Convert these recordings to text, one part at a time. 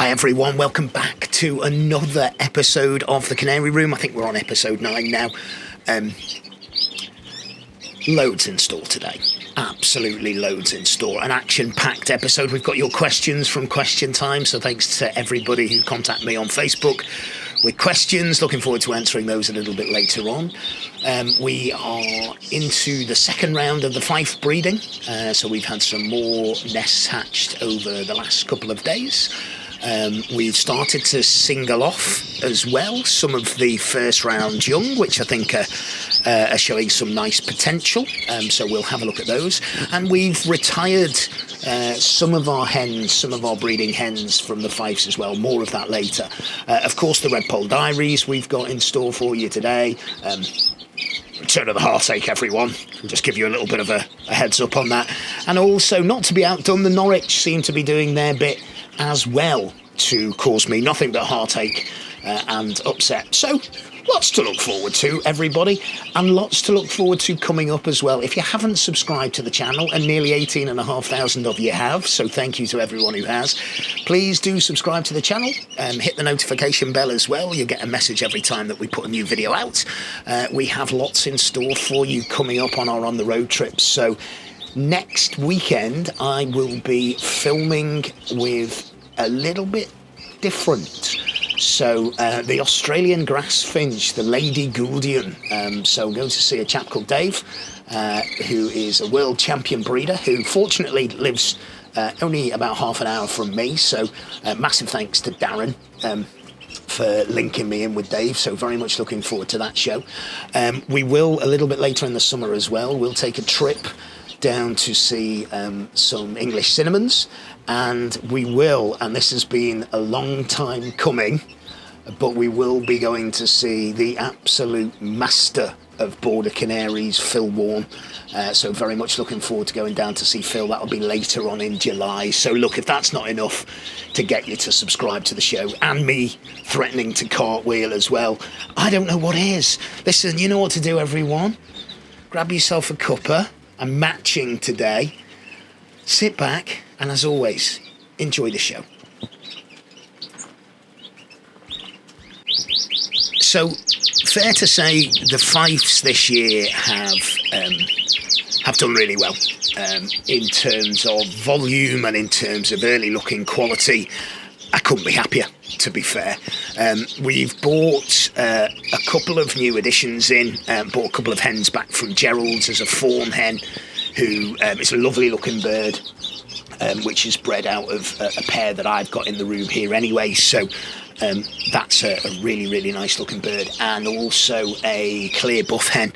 Hi everyone, welcome back to another episode of the Canary Room. I think we're on episode 9 now. Loads in store today. Absolutely loads in store. An action-packed episode. We've got your questions from Question Time, so thanks to everybody who contacted me on Facebook with questions. Looking forward to answering those a little bit later on. We are into the second round of the Fife breeding, so we've had some more nests hatched over the last couple of days. We've started to single off as well some of the first round young, which I think are showing some nice potential, so we'll have a look at those. And we've retired some of our hens, some of our breeding hens from the Fifes as well. More of that later. Of course, the Red Pole Diaries we've got in store for you today. Return of the Heartache, everyone. Just give you a little bit of a heads up on that. And also, not to be outdone, the Norwich seem to be doing their bit as well to cause me nothing but heartache and upset. So, lots to look forward to, everybody, and lots to look forward to coming up as well. If you haven't subscribed to the channel, and nearly 18,500 of you have, so thank you to everyone who has, please do subscribe to the channel, hit the notification bell as well. You'll get a message every time that we put a new video out. We have lots in store for you coming up on our On The Road trips, so next weekend I will be filming with a little bit different. So the Australian grass finch, the Lady Gouldian. So I'm going to see a chap called Dave, who is a world champion breeder, who fortunately lives only about half an hour from me. So massive thanks to Darren for linking me in with Dave. So very much looking forward to that show. We will, a little bit later in the summer as well, we'll take a trip down to see some English cinnamons, and we will, and this has been a long time coming, but we will be going to see the absolute master of border canaries, Phil Warren. So very much looking forward to going down to see Phil. That'll be later on in July. So look, if that's not enough to get you to subscribe to the show, and me threatening to cartwheel as well, I don't know what is. Listen, you know what to do, everyone. Grab yourself a cuppa. I'm matching today. Sit back, and as always, enjoy the show. So, fair to say the Fifes this year have done really well in terms of volume and in terms of early looking quality. I couldn't be happier, to be fair. We've bought a couple of new additions in, bought a couple of hens back from Gerald's as a fawn hen, who is a lovely looking bird, which is bred out of a pair that I've got in the room here anyway. So that's a really, really nice looking bird, and also a clear buff hen.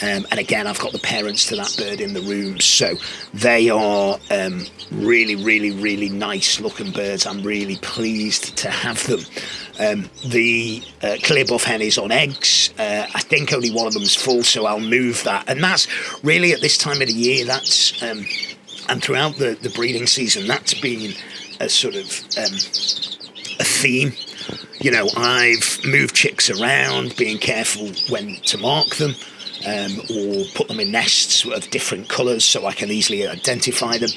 And again, I've got the parents to that bird in the room, so they are really, really, really nice looking birds. I'm really pleased to have them. The clear buff hen is on eggs. I think only one of them is full, so I'll move that. And that's really, at this time of the year, that's and throughout the breeding season, that's been a sort of a theme. You know, I've moved chicks around, being careful when to mark them, or put them in nests of different colours so I can easily identify them.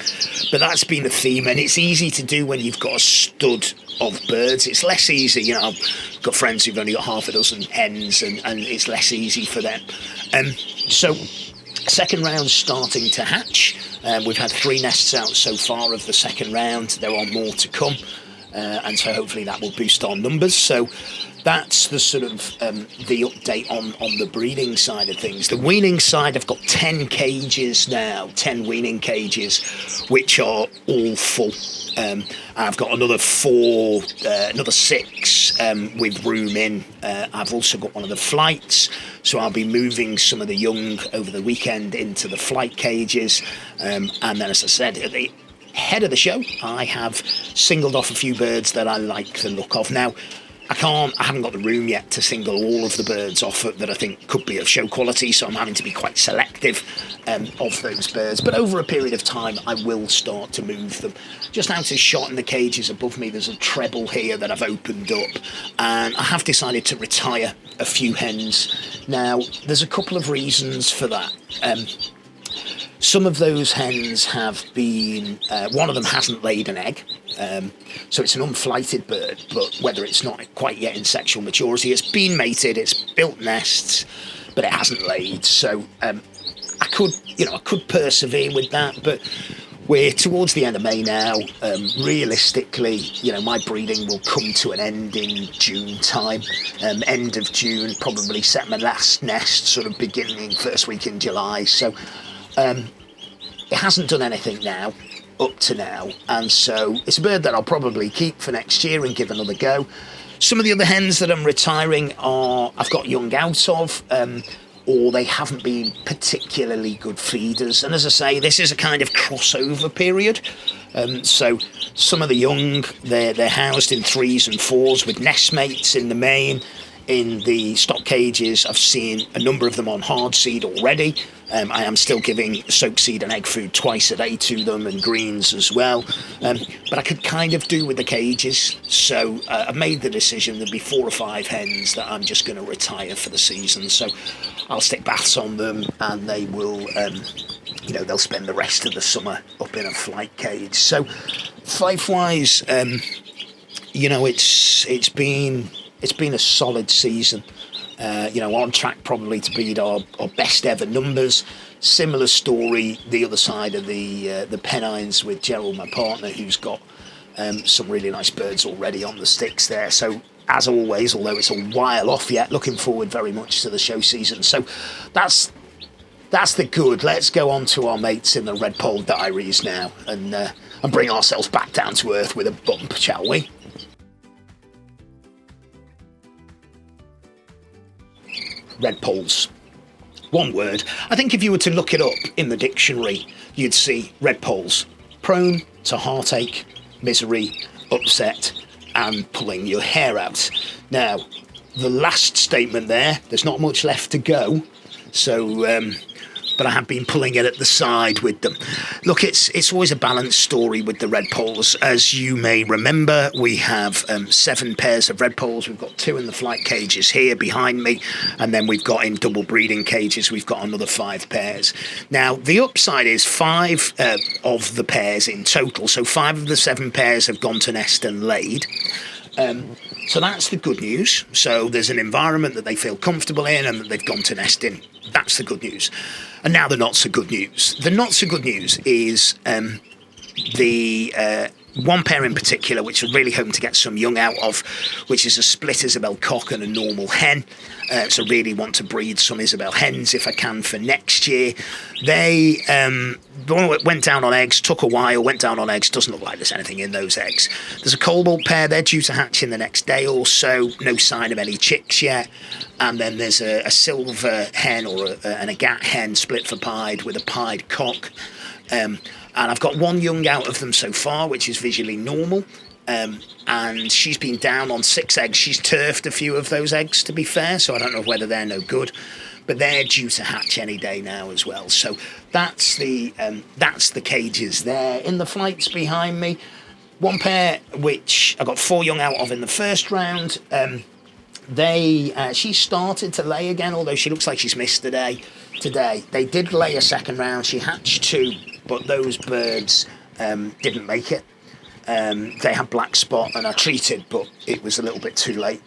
But that's been the theme, and it's easy to do when you've got a stud of birds. It's less easy, you know, I've got friends who've only got half a dozen hens, and it's less easy for them. So second round's starting to hatch. We've had 3 nests out so far of the second round. There are more to come. And so hopefully that will boost our numbers. So that's the sort of the update on the breeding side of things. The weaning side, I've got 10 cages now, 10 weaning cages, which are all full. I've got another 6 with room in. I've also got one of the flights, so I'll be moving some of the young over the weekend into the flight cages. And then, as I said, at the head of the show, I have singled off a few birds that I like the look of. Now, I haven't got the room yet to single all of the birds off that I think could be of show quality, so I'm having to be quite selective of those birds. But over a period of time, I will start to move them. Just out of shot in the cages above me, there's a treble here that I've opened up, and I have decided to retire a few hens. Now, there's a couple of reasons for that. Some of those hens have been, one of them hasn't laid an egg, so it's an unflighted bird, but whether it's not quite yet in sexual maturity, it's been mated, it's built nests, but it hasn't laid. So I could persevere with that, but we're towards the end of May now. Realistically, my breeding will come to an end in June time. End of June, probably set my last nest, sort of beginning first week in July. So it hasn't done anything now, up to now, and so it's a bird that I'll probably keep for next year and give another go. Some of the other hens that I'm retiring I've got young out of, or they haven't been particularly good feeders. And as I say, this is a kind of crossover period. So some of the young, they're housed in 3s and 4s with nest mates in the main. In the stock cages, I've seen a number of them on hard seed already. I am still giving soak seed and egg food twice a day to them, and greens as well. But I could kind of do with the cages. So I've made the decision there'll be 4 or 5 hens that I'm just going to retire for the season. So I'll stick baths on them, and they will, they'll spend the rest of the summer up in a flight cage. So Fife-wise, it's been a solid season. On track probably to beat our best ever numbers. Similar story the other side of the Pennines with Gerald, my partner, who's got some really nice birds already on the sticks there. So as always, although it's a while off yet, looking forward very much to the show season. So that's the good. Let's go on to our mates in the Red Pole Diaries now and bring ourselves back down to earth with a bump, shall we? Red poles. One word. I think if you were to look it up in the dictionary, you'd see red poles. Prone to heartache, misery, upset, and pulling your hair out. Now, the last statement there's not much left to go. So, but I have been pulling it at the side with them. Look, it's always a balanced story with the red poles. As you may remember, we have 7 pairs of red poles. We've got 2 in the flight cages here behind me, and then we've got in double breeding cages, we've got another 5 pairs. Now, the upside is 5 of the pairs in total, so 5 of the 7 pairs have gone to nest and laid. So that's the good news. So there's an environment that they feel comfortable in and that they've gone to nest in. That's the good news. And now the not so good news. The not so good news is the one pair in particular, which I'm really hoping to get some young out of, which is a split Isabel cock and a normal hen. So really want to breed some Isabel hens if I can for next year. They went down on eggs, took a while, went down on eggs. Doesn't look like there's anything in those eggs. There's a cobalt pair, they're due to hatch in the next day or so. No sign of any chicks yet. And then there's a silver hen and a gat hen split for pied with a pied cock. And I've got 1 young out of them so far, which is visually normal. And she's been down on 6 eggs. She's turfed a few of those eggs, to be fair, so I don't know whether they're no good. But they're due to hatch any day now as well. So that's the cages there. In the flights behind me, 1 pair, which I got 4 young out of in the first round. She started to lay again, although she looks like she's missed today. They did lay a second round. She hatched 2, but those birds didn't make it. They had black spot and I treated, but it was a little bit too late.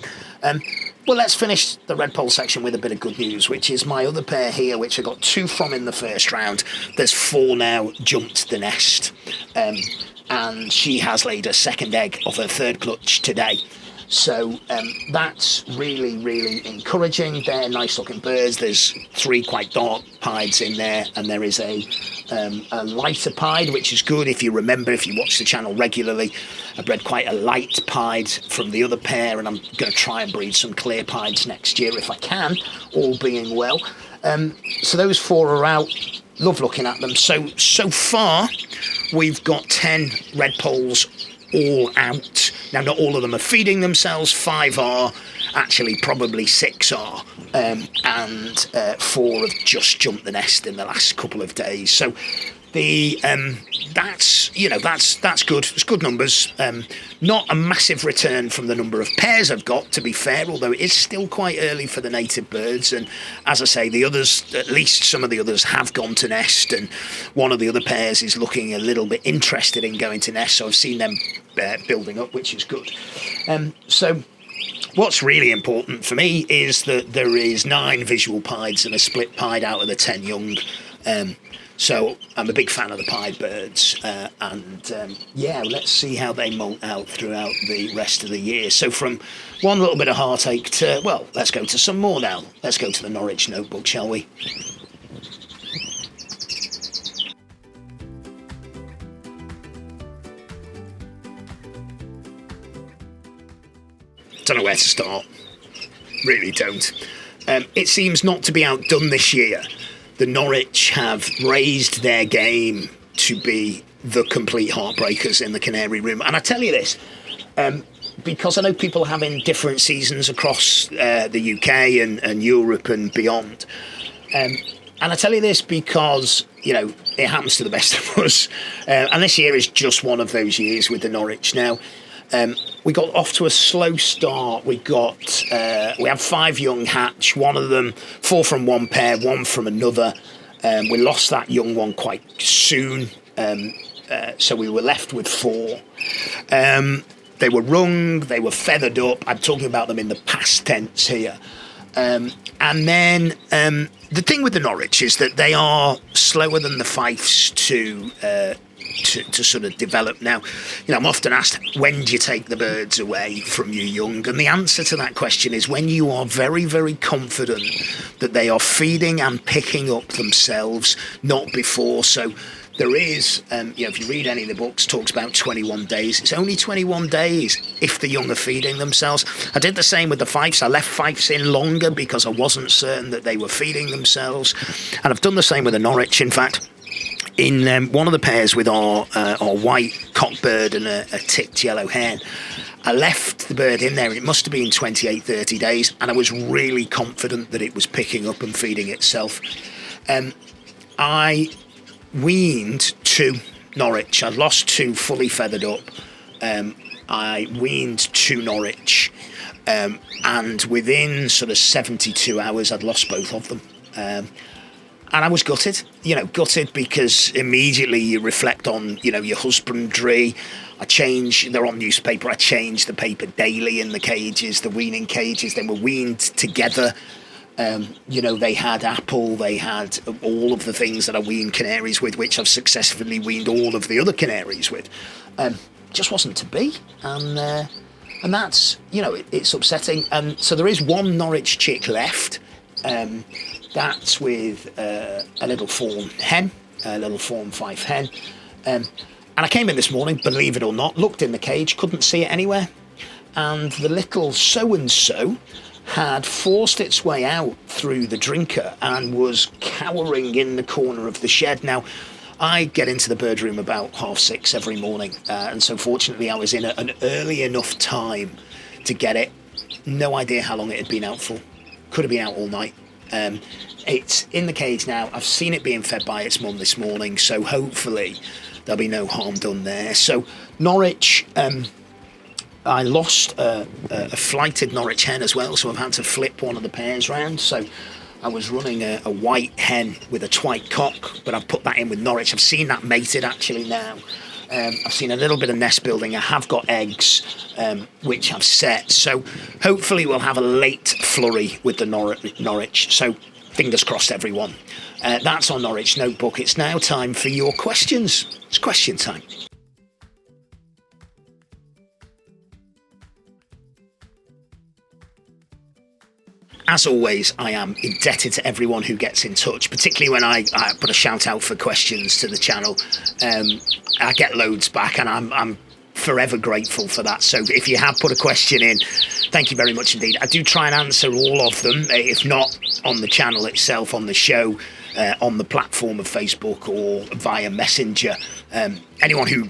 Well, let's finish the red pole section with a bit of good news, which is my other pair here, which I got 2 from in the first round. There's 4 now jumped the nest, and she has laid a second egg of her 3rd clutch today. So that's really, really encouraging. They're nice looking birds. There's 3 quite dark pieds in there, and there is a lighter pied, which is good. If you remember, if you watch the channel regularly, I bred quite a light pied from the other pair, and I'm going to try and breed some clear pieds next year if I can, all being well. So those 4 are out. Love looking at them. So far, we've got 10 red poles all out. Now, not all of them are feeding themselves. 5 are, actually probably 6 are, and 4 have just jumped the nest in the last couple of days. So the that's good. It's good numbers. Not a massive return from the number of pairs I've got, to be fair, although it is still quite early for the native birds. And as I say, the others, at least some of the others, have gone to nest, and one of the other pairs is looking a little bit interested in going to nest. So I've seen them building up, which is good. So what's really important for me is that there is 9 visual pieds and a split pied out of the 10 young. So I'm a big fan of the pied birds, let's see how they molt out throughout the rest of the year. So from one little bit of heartache to, well, let's go to some more now. Let's go to the Norwich Notebook, shall we? Don't know where to start. Really don't. It seems not to be outdone this year. The Norwich have raised their game to be the complete heartbreakers in the Canary Row. And I tell you this, because I know people are having different seasons across the UK and Europe and beyond. And I tell you this because, it happens to the best of us. And this year is just one of those years with the Norwich. Now, we got off to a slow start. We had 5 young hatch, one of them 4 from one pair, 1 from another. We lost that young one quite soon, so we were left with 4. They were rung, they were feathered up. I'm talking about them in the past tense here. And then the thing with the Norwich is that they are slower than the Fifes to sort of develop. Now, I'm often asked, when do you take the birds away from your young? And the answer to that question is when you are very, very confident that they are feeding and picking up themselves, not before. So there is, if you read any of the books, talks about 21 days. It's only 21 days if the young are feeding themselves. I did the same with the Fifes. I left Fifes in longer because I wasn't certain that they were feeding themselves. And I've done the same with the Norwich, in fact. In one of the pairs with our white cockbird and a ticked yellow hen, I left the bird in there, and it must have been 28, 30 days, and I was really confident that it was picking up and feeding itself. I weaned 2 Norwich. I'd lost 2 fully feathered up. I weaned 2 Norwich, and within sort of 72 hours, I'd lost both of them. And I was gutted, gutted because immediately you reflect on, your husbandry. They're on newspaper, I change the paper daily in the cages, the weaning cages. They were weaned together. They had apple, they had all of the things that I wean canaries with, which I've successfully weaned all of the other canaries with. Just wasn't to be. And that's, it's upsetting. So there is 1 Norwich chick left. That's with a little fawn hen, a little fawn Fife hen. And I came in this morning, believe it or not, looked in the cage, couldn't see it anywhere. And the little so-and-so had forced its way out through the drinker and was cowering in the corner of the shed. Now, I get into the bird room about 6:30 every morning. And so fortunately, I was in an early enough time to get it. No idea how long it had been out for. Could have been out all night. It's in the cage now. I've seen it being fed by its mum this morning, so hopefully there'll be no harm done there. So Norwich, I lost a flighted Norwich hen as well, so I've had to flip one of the pairs round. So I was running a white hen with a twite cock, but I've put that in with Norwich. I've seen that mated actually now. I've seen a little bit of nest building. I have got eggs, which I've set. So hopefully we'll have a late flurry with the Norwich. So fingers crossed, everyone. That's our Norwich Notebook. It's now time for your questions. It's question time. As always, I am indebted to everyone who gets in touch, particularly when I put a shout out for questions to the channel. I get loads back, and I'm forever grateful for that. So if you have put a question in, thank you very much indeed. I do try and answer all of them, if not on the channel itself, on the show, on the platform of Facebook, or via Messenger. Anyone who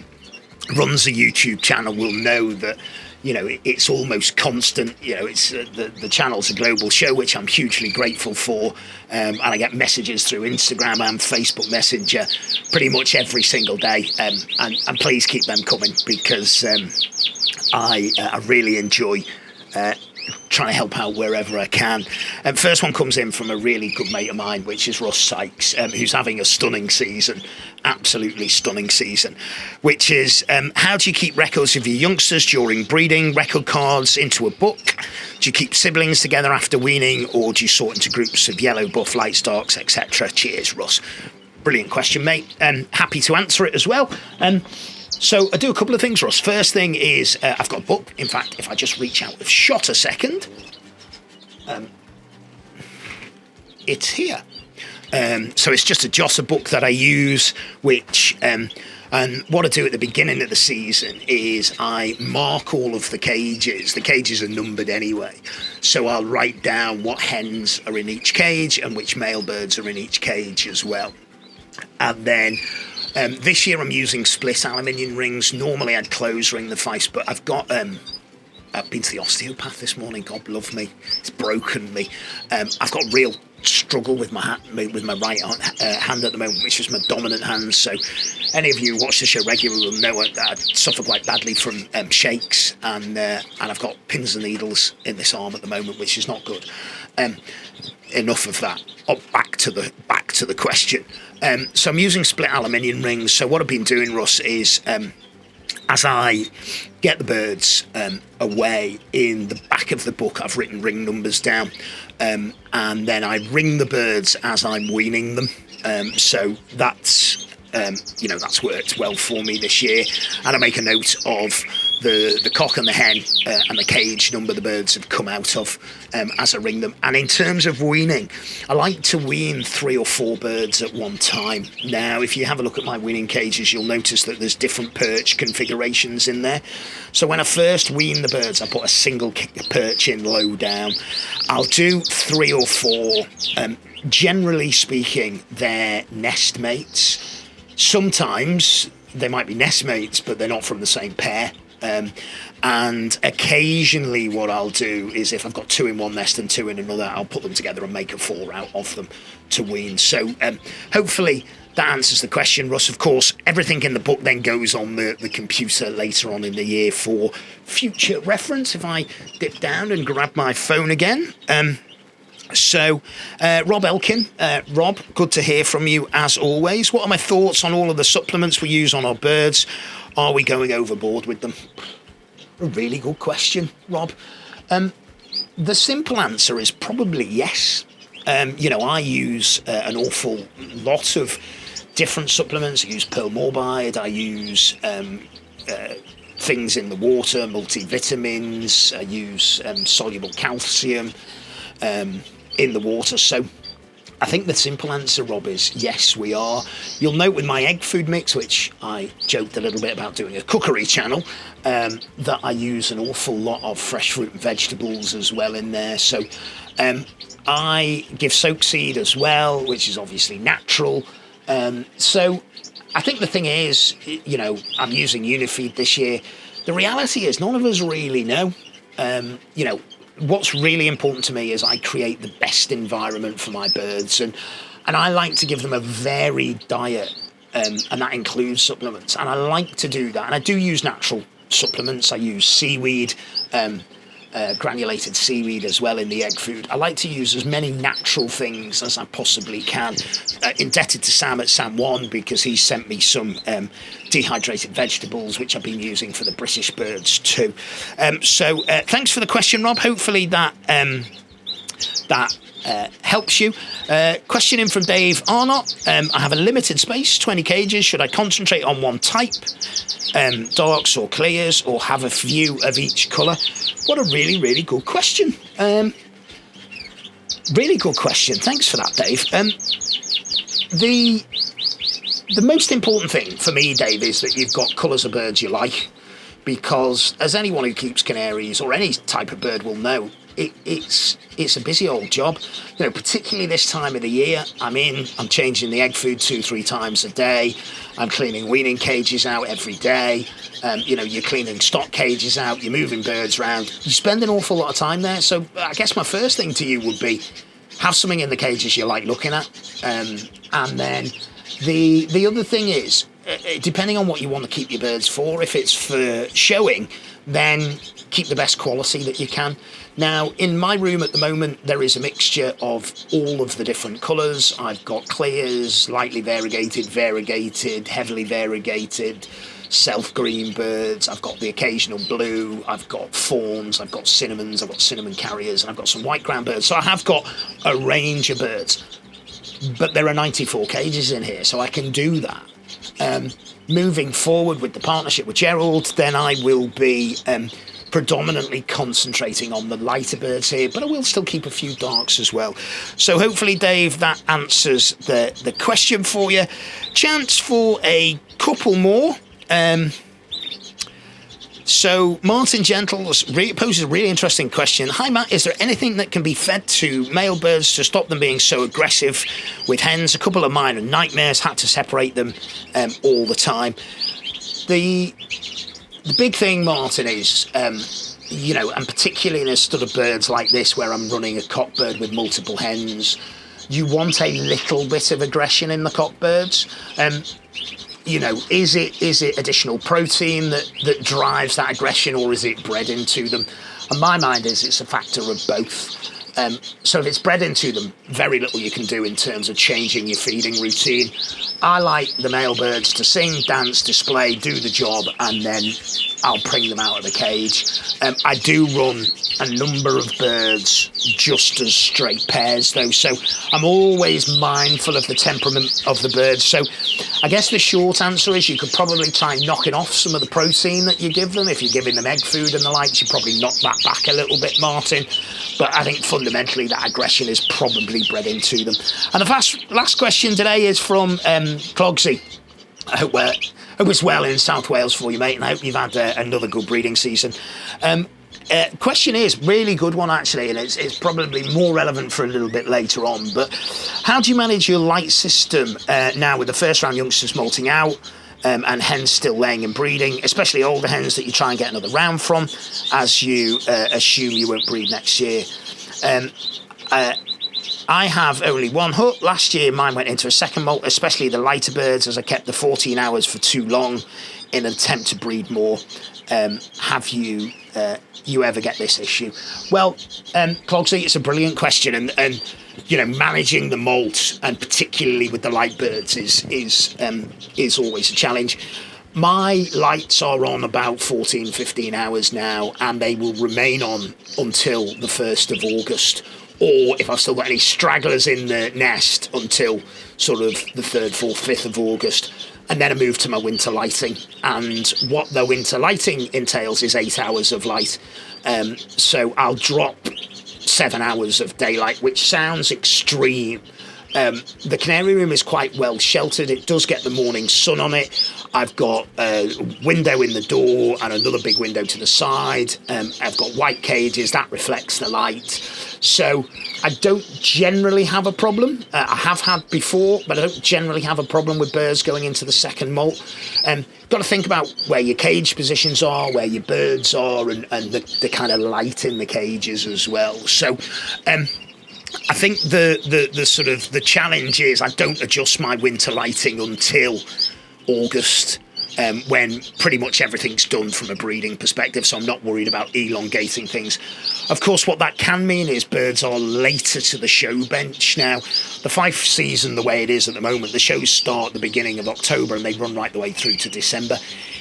runs a YouTube channel will know that, you know, it's almost constant. You know, it's the channel's a global show, which I'm hugely grateful for, and I get messages through Instagram and Facebook Messenger pretty much every single day, and please keep them coming, because I really enjoy trying to help out wherever I can. First one comes in from a really good mate of mine, which is Russ Sykes, who's having a stunning season, absolutely stunning season, which is, how do you keep records of your youngsters during breeding, record cards into a book? Do you keep siblings together after weaning, or do you sort into groups of yellow, buff, light stalks, etc.? Cheers, Russ. Brilliant question, mate. Happy to answer it as well. So I do a couple of things, Russ. First thing is, I've got a book. In fact, if I just reach out with shot a second, it's here. So it's just a Josser book that I use, which, and what I do at the beginning of the season is I mark all of the cages. The cages are numbered anyway. So I'll write down what hens are in each cage and which male birds are in each cage as well. And then this year I'm using split aluminium rings. Normally I'd close ring the face, but I've got, I've been to the osteopath this morning, God love me, it's broken me. I've got real struggle with my right hand at the moment, which is my dominant hand. So any of you who watch the show regularly will know I suffer quite badly from shakes, and I've got pins and needles in this arm at the moment, which is not good. Enough of that. Back to the question. So I'm using split aluminium rings. So what I've been doing, Russ, is as I get the birds away, in the back of the book I've written ring numbers down, and then I ring the birds as I'm weaning them. So that's that's worked well for me this year. And I make a note of the cock and the hen and the cage number the birds have come out of as I ring them. And in terms of weaning, I like to wean 3 or 4 birds at one time. Now, if you have a look at my weaning cages, you'll notice that there's different perch configurations in there. So when I first wean the birds, I put a single perch in low down. I'll do 3 or 4. Generally speaking, they're nest mates. Sometimes they might be nest mates, but they're not from the same pair. And occasionally what I'll do is, if I've got 2 in one nest and 2 in another, I'll put them together and make a 4 out of them to wean. So hopefully that answers the question, Russ. Of course, everything in the book then goes on the computer later on in the year for future reference. If I dip down and grab my phone again. So, Rob Elkin, Rob, good to hear from you as always. What are my thoughts on all of the supplements we use on our birds? Are we going overboard with them? A really good question, Rob. The simple answer is probably yes. I use an awful lot of different supplements. I use pearl morbide, I use things in the water, multivitamins, I use soluble calcium in the water. So I think the simple answer, Rob, is yes, we are. You'll note with my egg food mix, which I joked a little bit about doing a cookery channel, that I use an awful lot of fresh fruit and vegetables as well in there. So I give soak seed as well, which is obviously natural. So I think the thing is, I'm using Unifeed this year. The reality is none of us really know. What's really important to me is I create the best environment for my birds, and I like to give them a varied diet, and that includes supplements, and I like to do that. And I do use natural supplements. I use seaweed, granulated seaweed as well in the egg food. I like to use as many natural things as I possibly can. Indebted to Sam at Sam One, because he sent me some dehydrated vegetables, which I've been using for the British birds too. So thanks for the question, Rob. Hopefully that helps you. Question in from Dave Arnott. I have a limited space, 20 cages. Should I concentrate on one type, darks or clears, or have a few of each colour? What a really, really good question. Really good question. Thanks for that, Dave. The most important thing for me, Dave, is that you've got colours of birds you like, because as anyone who keeps canaries or any type of bird will know, it's a busy old job, particularly this time of the year. I'm changing the egg food 2-3 times a day. I'm cleaning weaning cages out every day. You're cleaning stock cages out, you're moving birds around. You spend an awful lot of time there. So I guess my first thing to you would be have something in the cages you like looking at. And then the other thing is, depending on what you want to keep your birds for, if it's for showing, then keep the best quality that you can. Now, in my room at the moment, there is a mixture of all of the different colours. I've got clears, lightly variegated, heavily variegated, self-green birds. I've got the occasional blue. I've got fawns. I've got cinnamons. I've got cinnamon carriers. And I've got some white ground birds. So I have got a range of birds. But there are 94 cages in here, so I can do that. Moving forward with the partnership with Gerald, then I will be predominantly concentrating on the lighter birds here, but I will still keep a few darks as well. So hopefully, Dave, that answers the question for you. Chance for a couple more. So Martin Gentle poses a really interesting question. Hi Matt, is there anything that can be fed to male birds to stop them being so aggressive with hens? A couple of mine are nightmares, had to separate them all the time. The big thing, Martin, is, and particularly in a stud of birds like this where I'm running a cockbird with multiple hens, you want a little bit of aggression in the cockbirds. Is it additional protein that drives that aggression, or is it bred into them? And my mind is it's a factor of both. So if it's bred into them, very little you can do in terms of changing your feeding routine. I like the male birds to sing, dance, display, do the job, and then I'll bring them out of the cage. I do run a number of birds just as straight pairs, though, so I'm always mindful of the temperament of the birds. So I guess the short answer is you could probably try knocking off some of the protein that you give them. If you're giving them egg food and the likes, you probably knock that back a little bit, Martin. But I think fundamentally that aggression is probably bred into them. And the last question today is from Clogsy. I hope it's well in South Wales for you, mate, and I hope you've had another good breeding season. Question is really good one, actually, and it's probably more relevant for a little bit later on. But how do you manage your light system now with the first round youngsters molting out and hens still laying and breeding, especially older hens that you try and get another round from, as you assume you won't breed next year? I have only one hut. Last year mine went into a second molt, especially the lighter birds, as I kept the 14 hours for too long in an attempt to breed more. Have you ever get this issue? Well, Clogsy, it's a brilliant question, and managing the molt, and particularly with the light birds, is always a challenge. My lights are on about 14-15 hours now, and they will remain on until the 1st of August, or if I've still got any stragglers in the nest, until sort of the 3rd, 4th, 5th of August. And then I move to my winter lighting. And what the winter lighting entails is 8 hours of light. So I'll drop 7 hours of daylight, which sounds extreme. The Canary Room is quite well sheltered. It does get the morning sun on it. I've got a window in the door and another big window to the side. I've got white cages that reflects the light. So I don't generally have a problem. I have had before, but I don't generally have a problem with birds going into the second molt. Got to think about where your cage positions are, where your birds are, and the kind of light in the cages as well. So I think the sort of the challenge is I don't adjust my winter lighting until August, when pretty much everything's done from a breeding perspective, so I'm not worried about elongating things. Of course, what that can mean is birds are later to the show bench. Now, the Fife season, the way it is at the moment, the shows start at the beginning of October and they run right the way through to December.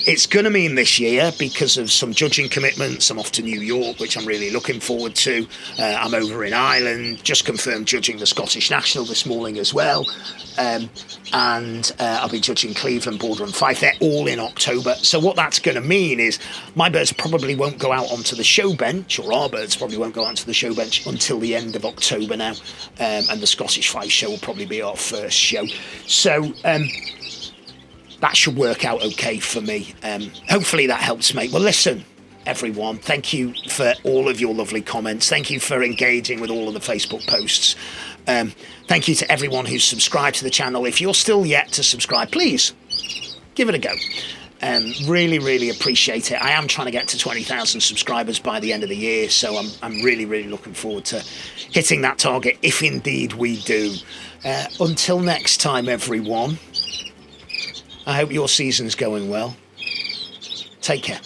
It's going to mean this year, because of some judging commitments, I'm off to New York, which I'm really looking forward to. I'm over in Ireland, just confirmed judging the Scottish National this morning as well. And I'll be judging Cleveland, Border and Fife. They're all in October. So what that's going to mean is my birds probably won't go out onto the show bench, or our birds probably won't go out onto the show bench until the end of October now. And the Scottish Fife show will probably be our first show. So that should work out okay for me. Hopefully that helps, mate. Well, listen, everyone. Thank you for all of your lovely comments. Thank you for engaging with all of the Facebook posts. Thank you to everyone who's subscribed to the channel. If you're still yet to subscribe, please give it a go. Really, really appreciate it. I am trying to get to 20,000 subscribers by the end of the year, so I'm really, really looking forward to hitting that target, if indeed we do. Until next time, everyone, I hope your season's going well. Take care.